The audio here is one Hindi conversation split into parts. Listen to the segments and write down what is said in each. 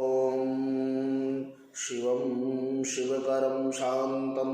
ॐ शिवं शिवकरं शान्तं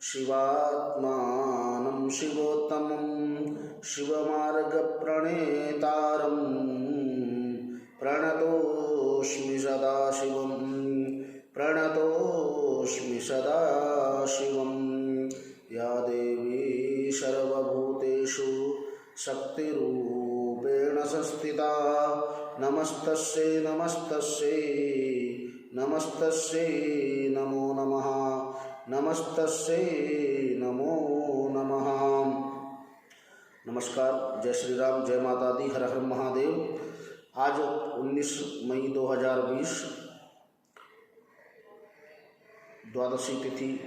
शिवात्मानं शिवोत्तमं शिवमार्गप्रणेतारं प्रणतोऽस्मि सदाशिवं या देवी सर्वभूतेषु शक्तिरूपेण संस्थिता नमस्तस्यै नमो नमः नमस्कार। जय श्री राम, जय माता दी, हर हर महादेव। आज 19 मई 2020 द्वादशी तिथि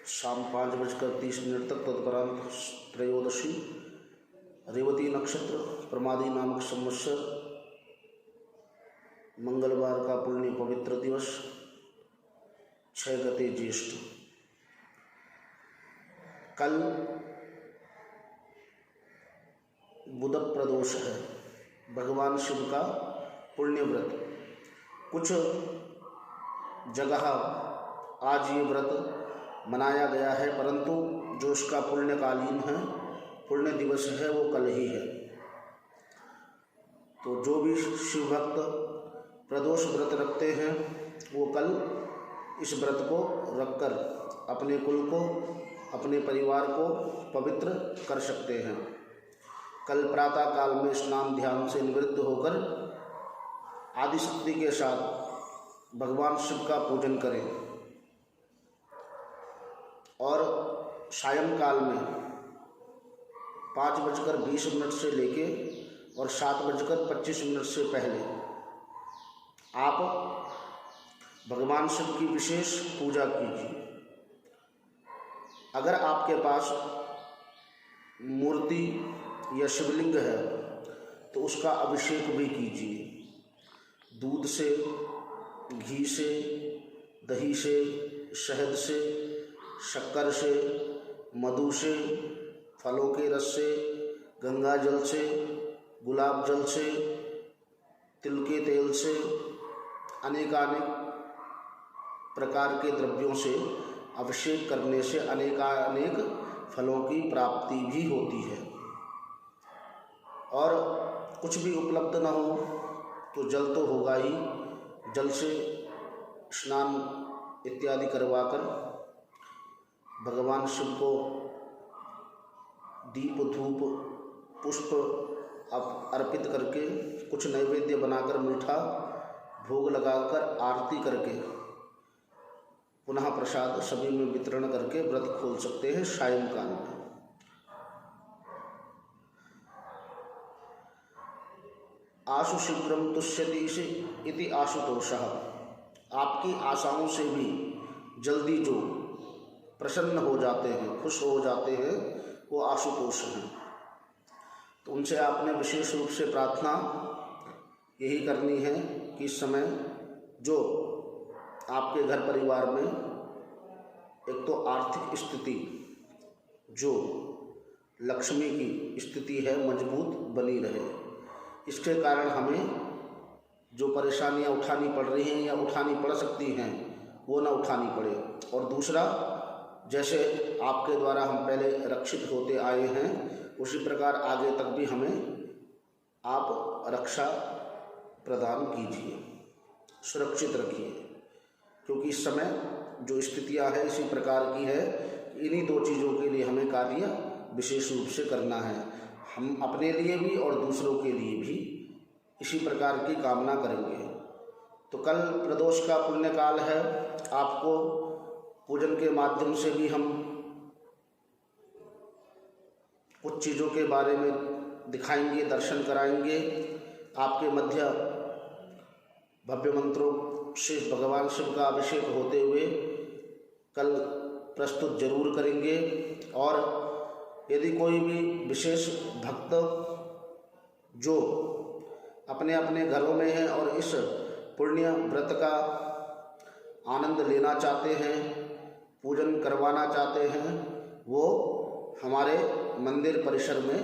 शाम 5:30 तक, तत्परांत त्रयोदशी, रेवती नक्षत्र, प्रमादी नामक संवत्सर, मंगलवार का पुण्य पवित्र दिवस, 6 गते ज्येष्ठ। कल बुध प्रदोष है, भगवान शिव का पुण्य व्रत। कुछ जगह आज ये व्रत मनाया गया है, परंतु जो इसका पुण्यकालीन है, पुण्य दिवस है, वो कल ही है। तो जो भी शिव भक्त प्रदोष व्रत रखते हैं वो कल इस व्रत को रखकर अपने कुल को, अपने परिवार को पवित्र कर सकते हैं। कल प्रातः काल में स्नान ध्यान से निवृत्त होकर आदिशक्ति के साथ भगवान शिव का पूजन करें और सायंकाल में 5:20 से लेके और 7:25 से पहले आप भगवान शिव की विशेष पूजा कीजिए। अगर आपके पास मूर्ति या शिवलिंग है तो उसका अभिषेक भी कीजिए। दूध से, घी से, दही से, शहद से, शक्कर से, मधु से, फलों के रस से, गंगा जल से, गुलाब जल से, तिल के तेल से, अनेकानेक प्रकार के द्रव्यों से अभिषेक करने से अनेकानेक फलों की प्राप्ति भी होती है। और कुछ भी उपलब्ध न हो तो जल तो होगा ही, जल से स्नान इत्यादि करवाकर भगवान शिव को दीप धूप पुष्प अर्पित करके, कुछ नैवेद्य बनाकर मीठा भोग लगाकर आरती करके पुनः प्रसाद सभी में वितरण करके व्रत खोल सकते हैं सायंकाल में। आशु शीघ्रम तुष्यति इति आशुतोषः। आपकी आशाओं से भी जल्दी जो प्रसन्न हो जाते हैं, खुश हो जाते हैं, वो आशुतोष हैं। तो उनसे आपने विशेष रूप से प्रार्थना यही करनी है कि इस समय जो आपके घर परिवार में एक तो आर्थिक स्थिति, जो लक्ष्मी की स्थिति है, मजबूत बनी रहे। इसके कारण हमें जो परेशानियां उठानी पड़ रही हैं या उठानी पड़ सकती हैं वो न उठानी पड़े। और दूसरा, जैसे आपके द्वारा हम पहले रक्षित होते आए हैं, उसी प्रकार आगे तक भी हमें आप रक्षा प्रदान कीजिए, सुरक्षित रखिए। क्योंकि इस समय जो स्थितियां हैं इसी प्रकार की है, इन्हीं 2 चीज़ों के लिए हमें कार्य विशेष रूप से करना है। हम अपने लिए भी और दूसरों के लिए भी इसी प्रकार की कामना करेंगे। तो कल प्रदोष का पुण्यकाल है। आपको पूजन के माध्यम से भी हम कुछ चीज़ों के बारे में दिखाएंगे, दर्शन कराएंगे। आपके मध्य भव्य मंत्रों से भगवान शिव का अभिषेक होते हुए कल प्रस्तुत जरूर करेंगे। और यदि कोई भी विशेष भक्त जो अपने अपने घरों में हैं और इस पुण्य व्रत का आनंद लेना चाहते हैं, पूजन करवाना चाहते हैं, वो हमारे मंदिर परिसर में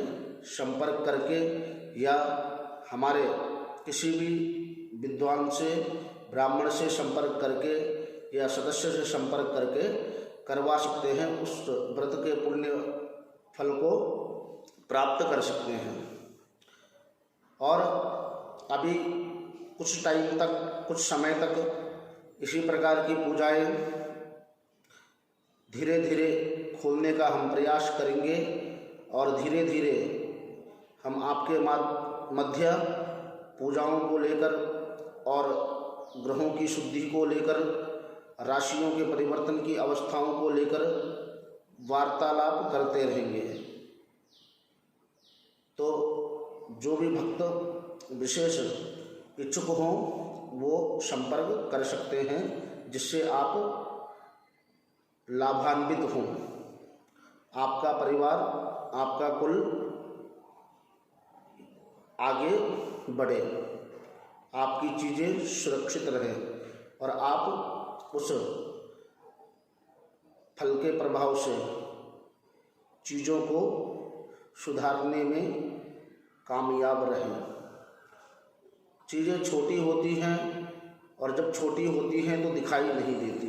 संपर्क करके या हमारे किसी भी विद्वान से, ब्राह्मण से संपर्क करके या सदस्य से संपर्क करके करवा सकते हैं, उस व्रत के पुण्य फल को प्राप्त कर सकते हैं। और अभी कुछ टाइम तक, कुछ समय तक इसी प्रकार की पूजाएं धीरे धीरे खोलने का हम प्रयास करेंगे और धीरे धीरे हम आपके मध्य पूजाओं को लेकर और ग्रहों की शुद्धि को लेकर, राशियों के परिवर्तन की अवस्थाओं को लेकर वार्तालाप करते रहेंगे। तो जो भी भक्त विशेष इच्छुक हों वो संपर्क कर सकते हैं, जिससे आप लाभान्वित हों, आपका परिवार, आपका कुल आगे बढ़े, आपकी चीज़ें सुरक्षित रहें और आप उस फल के प्रभाव से चीज़ों को सुधारने में कामयाब रहें। चीज़ें छोटी होती हैं और जब छोटी होती हैं तो दिखाई नहीं देती,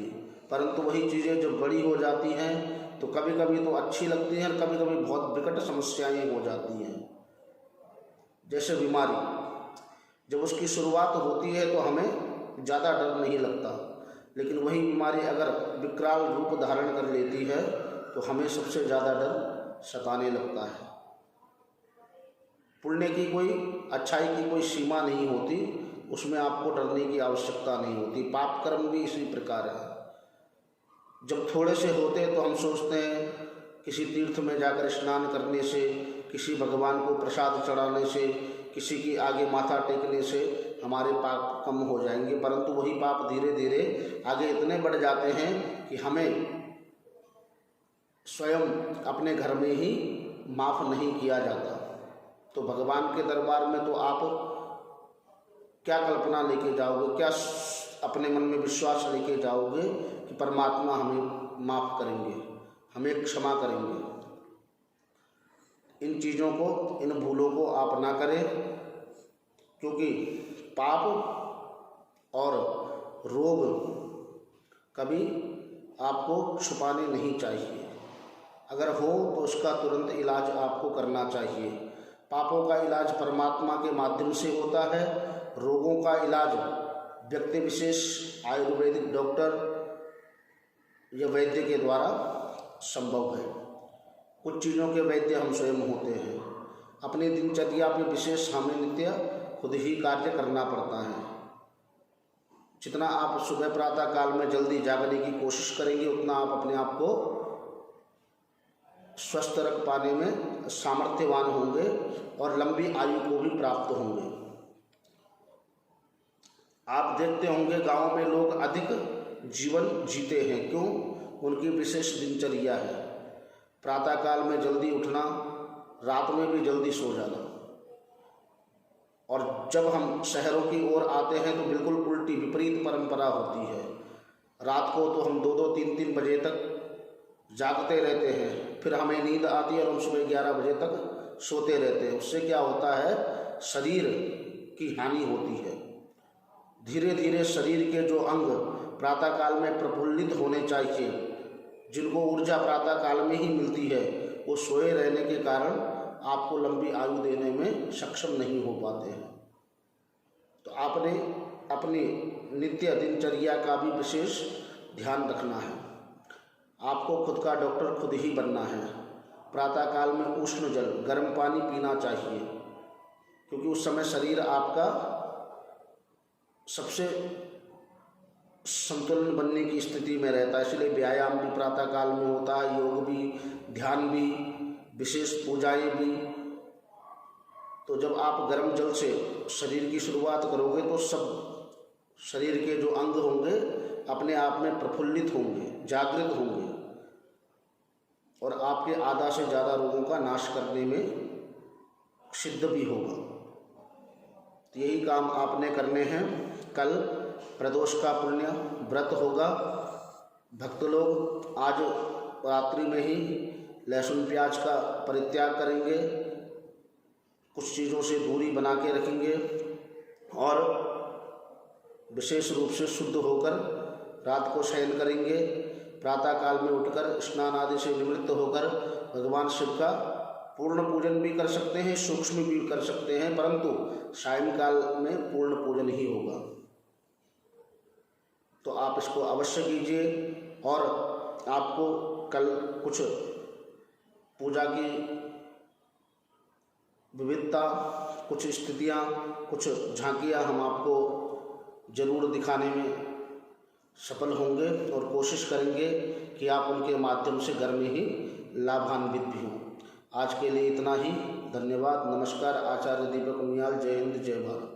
परंतु वही चीज़ें जब बड़ी हो जाती हैं तो कभी कभी तो अच्छी लगती हैं और कभी कभी बहुत विकट समस्याएं हो जाती हैं। जैसे बीमारी, जब उसकी शुरुआत होती है तो हमें ज़्यादा डर नहीं लगता, लेकिन वही बीमारी अगर विकराल रूप धारण कर लेती है तो हमें सबसे ज़्यादा डर सताने लगता है। पुण्य की कोई, अच्छाई की कोई सीमा नहीं होती, उसमें आपको डरने की आवश्यकता नहीं होती। पाप कर्म भी इसी प्रकार है। जब थोड़े से होते तो हम सोचते हैं किसी तीर्थ में जाकर स्नान करने से, किसी भगवान को प्रसाद चढ़ाने से, किसी की आगे माथा टेकने से हमारे पाप कम हो जाएंगे, परंतु वही पाप धीरे धीरे आगे इतने बढ़ जाते हैं कि हमें स्वयं अपने घर में ही माफ़ नहीं किया जाता। तो भगवान के दरबार में तो आप क्या कल्पना लेके जाओगे, क्या अपने मन में विश्वास लेके जाओगे कि परमात्मा हमें माफ़ करेंगे, हमें क्षमा करेंगे। इन चीज़ों को, इन भूलों को आप ना करें, क्योंकि पाप और रोग कभी आपको छुपाने नहीं चाहिए। अगर हो तो उसका तुरंत इलाज आपको करना चाहिए। पापों का इलाज परमात्मा के माध्यम से होता है, रोगों का इलाज व्यक्ति विशेष आयुर्वेदिक डॉक्टर या वैद्य के द्वारा संभव है। कुछ चीज़ों के वैद्य हम स्वयं होते हैं। अपनी दिनचर्या में विशेष हमें नित्य खुद ही कार्य करना पड़ता है। जितना आप सुबह प्रातः काल में जल्दी जागने की कोशिश करेंगे, उतना आप अपने आप को स्वस्थ रख पाने में सामर्थ्यवान होंगे और लंबी आयु को भी प्राप्त होंगे। आप देखते होंगे गांव में लोग अधिक जीवन जीते हैं, क्यों? उनकी विशेष दिनचर्या है। प्रातःकाल में जल्दी उठना, रात में भी जल्दी सो जाना। और जब हम शहरों की ओर आते हैं तो बिल्कुल उल्टी विपरीत परंपरा होती है। रात को तो हम 2-2, 3-3 बजे तक जागते रहते हैं, फिर हमें नींद आती है और हम सुबह 11 बजे तक सोते रहते हैं। उससे क्या होता है? शरीर की हानि होती है। धीरे धीरे शरीर के जो अंग प्रातःकाल में प्रफुल्लित होने चाहिए, जिनको ऊर्जा प्रातःकाल में ही मिलती है, वो सोए रहने के कारण आपको लंबी आयु देने में सक्षम नहीं हो पाते हैं। तो आपने अपनी नित्य दिनचर्या का भी विशेष ध्यान रखना है। आपको खुद का डॉक्टर खुद ही बनना है। प्रातःकाल में उष्ण जल, गर्म पानी पीना चाहिए, क्योंकि उस समय शरीर आपका सबसे संतुलन बनने की स्थिति में रहता है। इसलिए व्यायाम भी प्रातःकाल में होता है, योग भी, ध्यान भी, विशेष पूजाएं भी। तो जब आप गर्म जल से शरीर की शुरुआत करोगे तो सब शरीर के जो अंग होंगे अपने आप में प्रफुल्लित होंगे, जागृत होंगे और आपके आधा से ज़्यादा रोगों का नाश करने में सिद्ध भी होगा। तो यही काम आपने करने हैं। कल प्रदोष का पुण्य व्रत होगा। भक्त लोग आज रात्रि में ही लहसुन प्याज का परित्याग करेंगे, कुछ चीज़ों से दूरी बना के रखेंगे और विशेष रूप से शुद्ध होकर रात को शयन करेंगे। प्रातः काल में उठकर स्नान आदि से निवृत्त होकर भगवान शिव का पूर्ण पूजन भी कर सकते हैं, सूक्ष्म भी कर सकते हैं, परंतु सायंकाल में पूर्ण पूजन ही होगा। तो आप इसको अवश्य कीजिए। और आपको कल कुछ पूजा की विविधता, कुछ स्थितियाँ, कुछ झांकियाँ हम आपको जरूर दिखाने में सफल होंगे और कोशिश करेंगे कि आप उनके माध्यम से घर में ही लाभान्वित भी हों। आज के लिए इतना ही। धन्यवाद। नमस्कार। आचार्य दीपक उनियाल। जय हिंद, जय भारत।